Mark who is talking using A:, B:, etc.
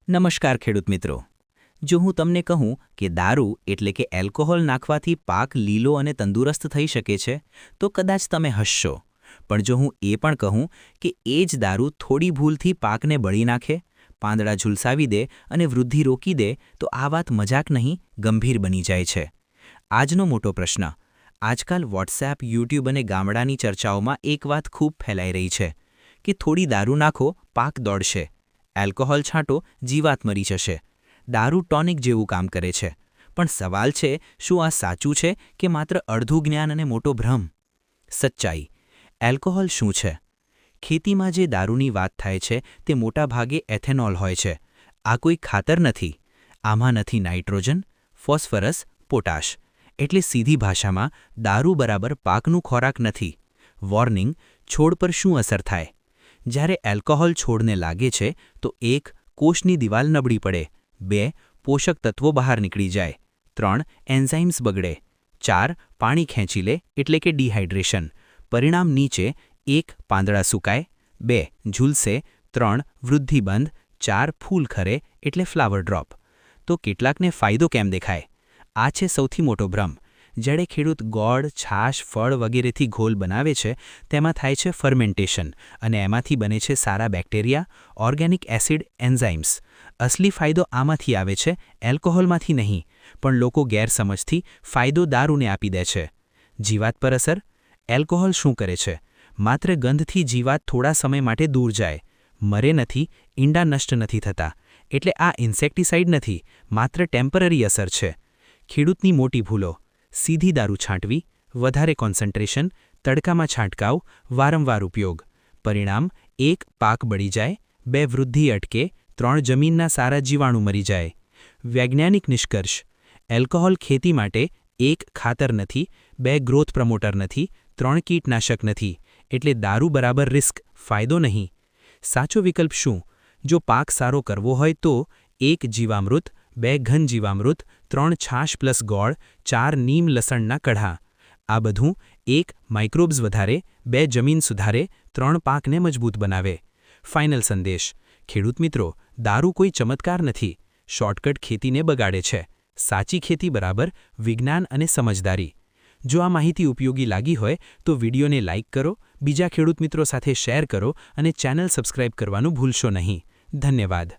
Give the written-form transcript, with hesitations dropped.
A: નમસ્કાર ખેડૂત મિત્રો। જો હું તમને કહું કે દારૂ એટલે કે એલ્કોહોલ નાખવાથી પાક લીલો અને તંદુરસ્ત થઈ શકે છે તો કદાચ તમે હસશો, પણ જો હું એ પણ કહું કે એ જ દારૂ થોડી ભૂલથી પાકને બળી નાખે, પાંદડા ઝુલસાવી દે અને વૃદ્ધિ રોકી દે તો આ વાત મજાક નહીં, ગંભીર બની જાય છે। આજનો મોટો પ્રશ્ન, આજકાલ વોટ્સએપ, યુટ્યુબ અને ગામડાની ચર્ચાઓમાં એક વાત ખૂબ ફેલાઈ રહી છે કે થોડી દારૂ નાખો, પાક દોડશે, એલ્કોહોલ છાંટો, જીવાત મરી જશે, દારૂ ટોનિક જેવું કામ કરે છે। પણ સવાલ છે, શું આ સાચું છે કે માત્ર અડધું જ્ઞાન અને મોટો ભ્રમ? સચ્ચાઈ, એલ્કોહોલ શું છે? ખેતીમાં જે દારૂની વાત થાય છે તે મોટાભાગે એથેનોલ હોય છે। આ કોઈ ખાતર નથી, આમાં નથી નાઇટ્રોજન, ફોસ્ફરસ, પોટાશ, એટલે સીધી ભાષામાં દારૂ બરાબર પાકનું ખોરાક નથી। વોર્નિંગ, છોડ પર શું અસર થાય? જ્યારે એલ્કોહોલ છોડને લાગે છે તો 1. કોષની દિવાલ નબળી પડે, 2. પોષક તત્વો બહાર નીકળી જાય, 3. એન્ઝાઇમ્સ બગડે, 4. પાણી ખેંચી લે એટલે કે ડિહાઇડ્રેશન, પરિણામ નીચે, 1. પાંદડા સુકાય, 2. ઝૂલસે, 3. વૃદ્ધિ બંધ, 4. ફૂલ ખરે એટલે ફ્લાવર ડ્રોપ। તો કેટલાકને ફાયદો કેમ દેખાય? આ છે સૌથી મોટો ભ્રમ। જ્યારે ખેડૂત ગોળ, છાશ, ફળ વગેરેથી ઘોલ બનાવે છે તેમાં થાય છે ફર્મેન્ટેશન અને એમાંથી બને છે સારા બેક્ટેરિયા, ઓર્ગેનિક એસિડ, એન્ઝાઇમ્સ। અસલી ફાયદો આમાંથી આવે છે, એલ્કોહોલમાંથી નહીં, પણ લોકો ગેરસમજથી ફાયદો દારૂને આપી દે છે। જીવાત પર અસર? એલ્કોહોલ શું કરે છે? માત્ર ગંધથી જીવાત થોડા સમય માટે દૂર જાય, મરે નથી, ઈંડા નષ્ટ નથી થતા, એટલે આ ઇન્સેક્ટિસાઇડ નથી, માત્ર ટેમ્પરરી અસર છે। ખેડૂતની મોટી ભૂલો: સીધી દારૂ છાંટવી, વધારે કોન્સન્ટ્રેશન, તડકામાં છાંટકાવ, વારંવાર ઉપયોગ। પરિણામ: 1. પાક બળી જાય, 2. વૃદ્ધિ અટકે, 3. જમીનના સારા જીવાણુ મરી જાય। વૈજ્ઞાનિક નિષ્કર્ષ: એલ્કોહોલ ખેતી માટે 1. ખાતર નથી, 2. ગ્રોથ પ્રમોટર નથી, 3. કીટનાશક નથી, એટલે દારૂ બરાબર રિસ્ક, ફાયદો નહીં। સાચો વિકલ્પ શું? જો પાક સારો કરવો હોય તો 1. જીવામૃત, 2. ઘન જીવામૃત, 3. છાશ પ્લસ ગોળ, 4. નીમ લસણના કઢા। આ બધું 1. માઇક્રોબ્સ વધારે, 2. જમીન સુધારે, 3. પાકને મજબૂત બનાવે। ફાઇનલ સંદેશ: ખેડૂત મિત્રો, દારૂ કોઈ ચમત્કાર નથી, શોર્ટકટ ખેતીને બગાડે છે। સાચી ખેતી બરાબર વિજ્ઞાન અને સમજદારી। જો આ માહિતી ઉપયોગી લાગી હોય તો વિડીયોને લાઇક કરો, બીજા ખેડૂત મિત્રો સાથે શેર કરો અને ચેનલ સબસ્ક્રાઇબ કરવાનું ભૂલશો નહીં। ધન્યવાદ।